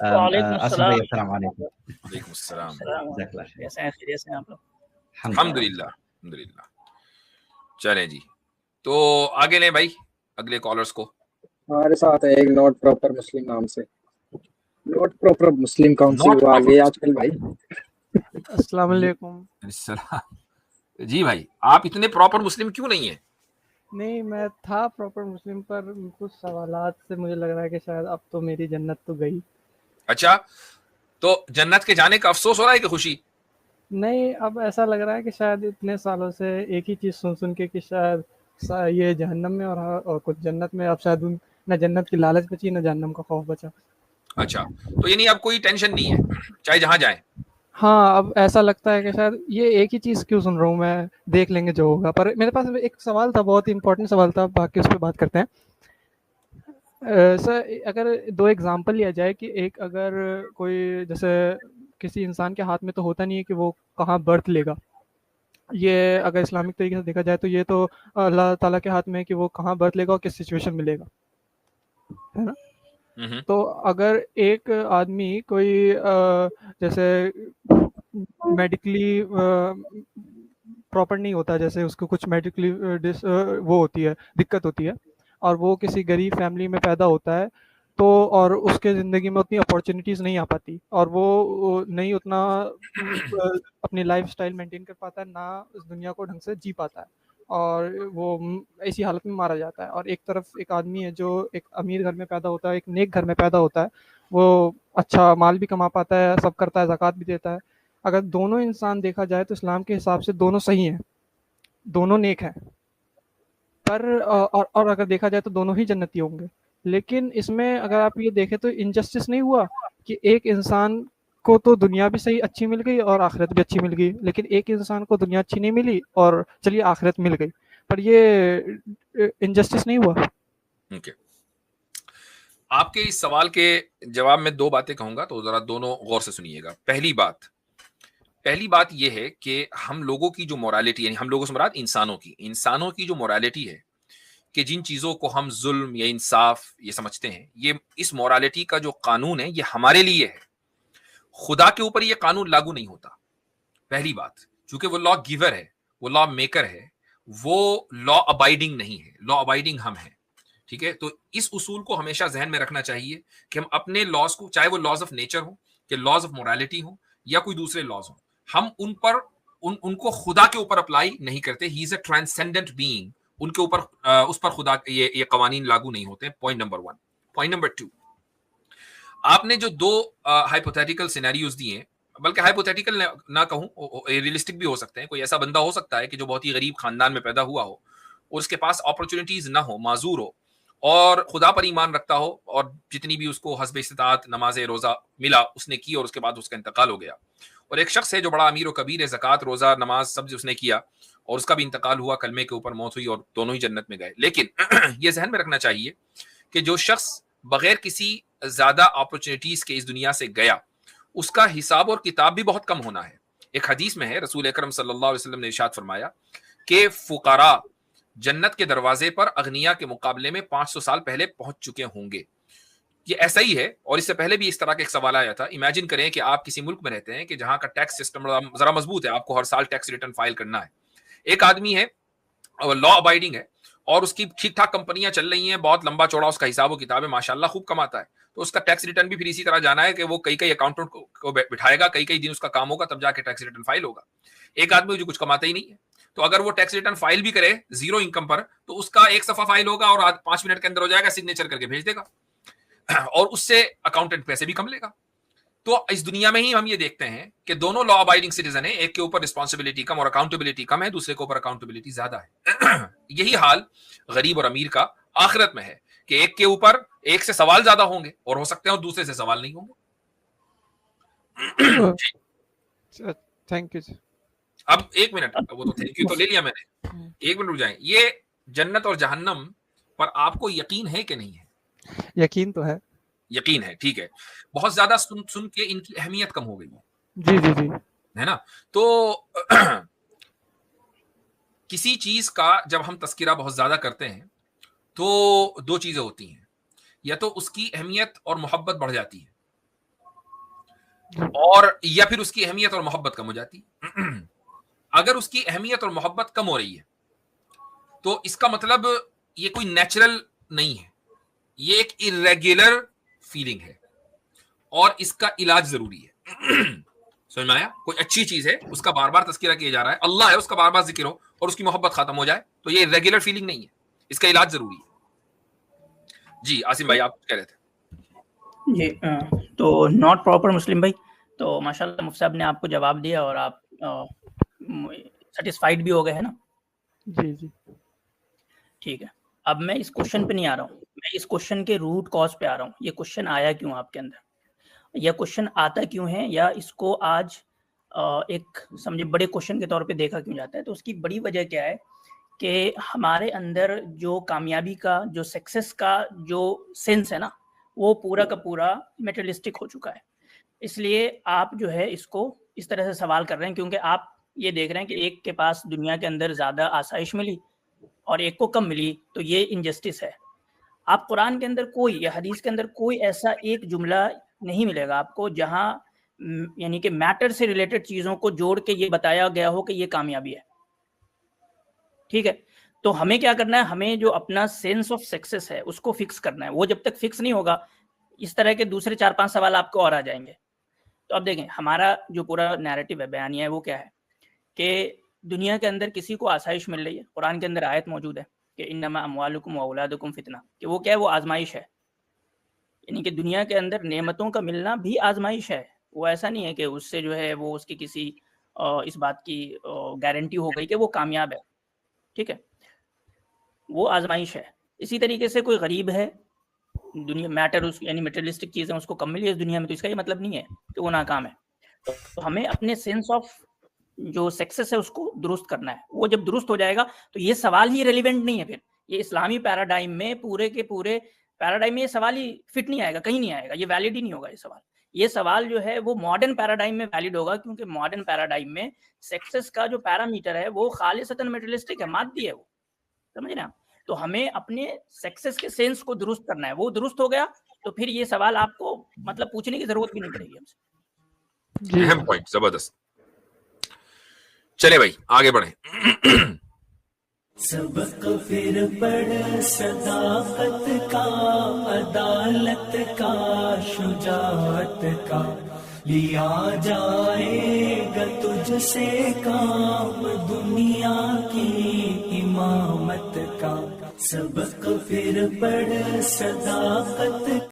وعلیکم آصف السلام. بھائی السلام علیکم. وعلیکم السلام. جزاک اللہ خیر. کیسے ہیں؟ خیریت سے ہیں آپ لوگ؟ الحمدللہ الحمدللہ. چلیں جی، تو آگے لیں بھائی اگلے کالرز کو. ہمارے ساتھ ہے ایک ناٹ پراپر مسلم نام سے. ناٹ پراپر مسلم کون سی Not وہ آ proper گئی آج کل بھائی؟ السلام علیکم. السلام. جی بھائی، آپ اتنے پراپر مسلم کیوں نہیں ہیں؟ نہیں، میں تھا پراپر مسلم، پر کچھ سوالات سے مجھے لگ رہا ہے کہ شاید اب تو میری جنت تو گئی. اچھا، تو جنت کے جانے کا افسوس ہو رہا ہے کہ خوشی؟ نہیں، اب ایسا لگ رہا ہے کہ شاید اتنے سالوں سے ایک ہی چیز سن کے کہ شاید یہ جہنم میں اور کچھ جنت میں، اب شاید نہ جنت کی لالچ بچی نہ جہنم کا خوف بچا. اچھا، تو یعنی اب کوئی ٹینشن نہیں ہے چاہے جہاں جائیں؟ ہاں، اب ایسا لگتا ہے کہ شاید یہ ایک ہی چیز کیوں سن رہا ہوں میں، دیکھ لیں گے جو ہوگا. پر میرے پاس ایک سوال تھا، بہت ہی امپورٹنٹ سوال تھا، باقی اس پہ بات کرتے ہیں. سر، اگر دو ایگزامپل لیا جائے کہ ایک، اگر کوئی جیسے کسی انسان کے ہاتھ میں تو ہوتا نہیں ہے کہ وہ کہاں برتھ لے گا. یہ اگر اسلامک طریقے سے دیکھا جائے تو یہ تو اللہ تعالیٰ کے ہاتھ میں ہے کہ وہ کہاں برتھ لے گا اور کس سچویشن میں لے گا، ہے نا. تو اگر ایک آدمی کوئی جیسے میڈیکلی پراپر نہیں ہوتا، جیسے اس کو کچھ میڈیکلی وہ ہوتی ہے، دقت ہوتی ہے، اور وہ کسی غریب فیملی میں پیدا ہوتا ہے، تو اور اس کے زندگی میں اتنی اپارچونیٹیز نہیں آ پاتی، اور وہ نہیں اتنا اپنی لائف اسٹائل مینٹین کر پاتا ہے، نہ اس دنیا کو ڈھنگ سے جی پاتا ہے، اور وہ ایسی حالت میں مارا جاتا ہے. اور ایک طرف ایک آدمی ہے جو ایک امیر گھر میں پیدا ہوتا ہے، ایک نیک گھر میں پیدا ہوتا ہے، وہ اچھا مال بھی کما پاتا ہے، سب کرتا ہے، زکوٰۃ بھی دیتا ہے. اگر دونوں انسان دیکھا جائے تو اسلام کے حساب سے دونوں صحیح ہیں، دونوں نیک ہیں، پر اور اگر دیکھا جائے تو دونوں ہی جنتی ہوں گے. لیکن اس میں اگر آپ یہ دیکھیں تو انجسٹس نہیں ہوا کہ ایک انسان کو تو دنیا بھی صحیح اچھی مل گئی اور آخرت بھی اچھی مل گئی، لیکن ایک انسان کو دنیا اچھی نہیں ملی اور چلیے آخرت مل گئی. پر یہ انجسٹس نہیں ہوا. اوکے، آپ کے اس سوال کے جواب میں دو باتیں کہوں گا، تو ذرا دونوں غور سے سنیے گا. پہلی بات یہ ہے کہ ہم لوگوں کی جو مورالٹی، یعنی ہم لوگوں سے مراد انسانوں کی جو مورالٹی ہے، کہ جن چیزوں کو ہم ظلم یا انصاف یہ سمجھتے ہیں، یہ اس مورالٹی کا جو قانون ہے یہ ہمارے لیے ہے. خدا کے اوپر یہ قانون لاگو نہیں ہوتا، پہلی بات، چونکہ وہ لا گیور ہے، وہ لا میکر ہے، وہ لا ابائڈنگ نہیں ہے. لا ابائڈنگ ہم ہیں، ٹھیک ہے. تو اس اصول کو ہمیشہ ذہن میں رکھنا چاہیے کہ ہم اپنے لاز کو، چاہے وہ لاز آف نیچر ہوں، کہ لاز آف مورالٹی ہوں، یا کوئی دوسرے لاز ہوں، ہم ان کو خدا کے اوپر اپلائی نہیں کرتے. ہی از اے ٹرانسینڈنٹ بینگ، ان کے اوپر اس پر خدا یہ قوانین لاگو نہیں ہوتے. Point number 1. پوائنٹ نمبر 2، آپ نے جو دو ہائپوتھیٹیکل سینیریوز دیے ہیں، بلکہ ہائپوتھیٹیکل نہ کہوں، ریئلسٹک بھی ہو سکتے ہیں. کوئی ایسا بندہ ہو سکتا ہے کہ جو بہت ہی غریب خاندان میں پیدا ہوا ہو اور اس کے پاس اپرچونیٹیز نہ ہو، معذور ہو، اور خدا پر ایمان رکھتا ہو، اور جتنی بھی اس کو حسب استطاعت نماز روزہ ملا اس نے کی، اور اس کے بعد اس کا انتقال ہو گیا. اور ایک شخص ہے جو بڑا امیر و کبیر ہے، زکوٰۃ، روزہ، نماز سب اس نے کیا، اور اس کا بھی انتقال ہوا، کلمے کے اوپر موت ہوئی، اور دونوں ہی جنت میں گئے. لیکن یہ ذہن میں رکھنا چاہیے کہ جو شخص بغیر کسی زیادہ اپرچونیٹیز کے اس دنیا سے گیا، اس کا حساب اور کتاب بھی بہت کم ہونا ہے. ایک حدیث میں ہے، رسول اکرم صلی اللہ علیہ وسلم نے ارشاد فرمایا کہ فقراء جنت کے دروازے پر اغنیا کے مقابلے میں 500 سال پہلے پہنچ چکے ہوں گے. یہ ایسا ہی ہے، اور اس سے پہلے بھی اس طرح کا ایک سوال آیا تھا. امیجن کریں کہ آپ کسی ملک میں رہتے ہیں کہ جہاں کا ٹیکس سسٹم ذرا مضبوط ہے، آپ کو ہر سال ٹیکس ریٹرن فائل کرنا ہے. ایک آدمی ہے، لا ابائڈنگ ہے، اور اس کی ٹھیک ٹھاک کمپنیاں چل رہی ہیں، بہت لمبا چوڑا اس کا حساب و کتاب ہے، ماشاءاللہ خوب کماتا ہے. تو اس کا ٹیکس ریٹرن بھی پھر اسی طرح جانا ہے کہ وہ کئی اکاؤنٹنٹ کو بٹھائے گا، کئی دن اس کا کام ہوگا، تب جا کے ٹیکس ریٹرن فائل ہوگا. ایک آدمی جو کچھ کماتا ہی نہیں ہے، تو اگر وہ ٹیکس ریٹرن فائل بھی کرے زیرو انکم پر، تو اس کا ایک صفحہ فائل ہوگا اور 5 منٹ کے اندر ہو جائے گا، سگنیچر کر کے بھیج دے گا، اور اس سے اکاؤنٹنٹ پیسے بھی کم لے گا. تو اس دنیا میں ہی ہم یہ دیکھتے ہیں کہ دونوں لا ابائڈنگ سٹیزن ہیں، ایک کے اوپر رسپانسبلٹی کم اور اکاؤنٹیبلٹی کم ہے، دوسرے کے اوپر اکاؤنٹیبلٹی زیادہ ہے. یہی حال غریب اور امیر کا آخرت میں ہے، کہ ایک کے اوپر ایک سے سوال زیادہ ہوں گے، اور ہو سکتے ہیں اور دوسرے سے سوال نہیں ہوں گے. Thank you. اب ایک منٹ، وہ تو تھینک یو تو لے لیا میں نے، ایک منٹ رک جائیں. یہ جنت اور جہنم پر آپ کو یقین ہے کہ نہیں ہے؟ یقین تو ہے. یقین ہے، ٹھیک ہے. بہت زیادہ سن کے ان کی اہمیت کم ہو گئی ہے، جی ہے نا. تو کسی چیز کا جب ہم تذکرہ بہت زیادہ کرتے ہیں تو دو چیزیں ہوتی ہیں، یا تو اس کی اہمیت اور محبت بڑھ جاتی ہے، اور یا پھر اس کی اہمیت اور محبت کم ہو جاتی. اگر اس کی اہمیت اور محبت کم ہو رہی ہے تو اس کا مطلب یہ کوئی نیچرل نہیں ہے, یہ ایک irregular فیلنگ ہے اور اس کا علاج ضروری ہے. سمجھ میں آیا؟ کوئی اچھی چیز ہے, اس کا بار بار تذکرہ کیا جا رہا ہے, اللہ ہے, اس کا بار بار ذکر ہو اور اس کی محبت ختم ہو جائے تو یہ ریگولر فیلنگ نہیں ہے, اس کا علاج ضروری ہے. جی عاصم بھائی آپ کہہ رہے تھے. جی تو ناٹ پراپر مسلم بھائی, تو ماشاء اللہ مفتی صاحب نے آپ کو جواب دیا اور آپ سیٹسفائیڈ بھی ہو گئے ہیں نا؟ جی جی ٹھیک ہے. اب میں اس کوشچن پہ نہیں آ رہا ہوں, میں اس کوشچن کے روٹ کاز پہ آ رہا ہوں. یہ کوشچن آیا کیوں آپ کے اندر, یہ کوشچن آتا کیوں ہے, یا اس کو آج ایک سمجھے بڑے کوشچن کے طور پہ دیکھا کیوں جاتا ہے. تو اس کی بڑی وجہ کیا ہے کہ ہمارے اندر جو کامیابی کا, جو سکسیس کا جو سینس ہے نا, وہ پورا کا پورا میٹریلسٹک ہو چکا ہے. اس لیے آپ جو ہے اس کو اس طرح سے سوال کر رہے ہیں کیونکہ آپ یہ دیکھ رہے ہیں کہ ایک کے پاس دنیا کے اندر زیادہ آسائش ملی اور ایک کو کم ملی, تو یہ انجسٹس ہے. آپ قرآن کے اندر کوئی یا حدیث کے اندر کوئی ایسا ایک جملہ نہیں ملے گا آپ کو جہاں یعنی کہ میٹر سے ریلیٹڈ چیزوں کو جوڑ کے یہ بتایا گیا ہو کہ یہ کامیابی ہے. ٹھیک ہے, تو ہمیں کیا کرنا ہے, ہمیں جو اپنا سینس آف سکسیس ہے اس کو فکس کرنا ہے. وہ جب تک فکس نہیں ہوگا اس طرح کے دوسرے 4-5 سوال آپ کو اور آ جائیں گے. تو اب دیکھیں ہمارا جو پورا نیریٹو ہے, بیانیہ ہے, وہ کیا ہے کہ دنیا کے اندر کسی کو آسائش مل رہی ہے. قرآن کے اندر آیت موجود ہے کہ انما اموالکم واولادکم فتنہ, کہ وہ کیا ہے, وہ آزمائش ہے. یعنی کہ دنیا کے اندر نعمتوں کا ملنا بھی آزمائش ہے. وہ ایسا نہیں ہے کہ اس سے جو ہے وہ اس کی کسی اس بات کی گارنٹی ہو گئی کہ وہ کامیاب ہے. ٹھیک ہے, وہ آزمائش ہے. اسی طریقے سے کوئی غریب ہے, دنیا میٹر یعنی میٹریلسٹک چیزیں اس کو کم ملی ہے اس دنیا میں, تو اس کا یہ مطلب نہیں ہے کہ وہ ناکام ہے. تو ہمیں اپنے سینس آف جو سکسیس ہے اس کو درست کرنا ہے. وہ جب درست ہو جائے گا تو یہ سوال ہی ریلیونٹ نہیں ہے. پھر یہ اسلامی پیراڈائم میں پورے کے پورے پیراڈائم میں یہ سوال ہی فٹ نہیں آئے گا, کہیں نہیں آئے گا, یہ ویلڈ ہی نہیں ہوگا. یہ سوال جو ہے وہ ماڈرن پیراڈائم میں ویلڈ ہوگا, کیونکہ ماڈرن پیراڈائم میں سکسیس کا جو پیرامیٹر ہے وہ خالصتاً میٹریلسٹک ہے, مادی ہے وہ. سمجھ رہے ہیں؟ تو ہمیں اپنے سکسیس کے سینس کو درست کرنا ہے. وہ درست ہو گیا تو پھر یہ سوال آپ کو مطلب پوچھنے کی ضرورت بھی نہیں پڑے گی ہم سے. اہم پوائنٹ, زبردست. چلے بھائی آگے بڑھیں. سبق پھر پڑھ صداقت کا, عدالت کا, شجاعت کا, لیا جائے گا تجھ سے کام دنیا کی امامت کا. سبق پھر پڑھ صداقت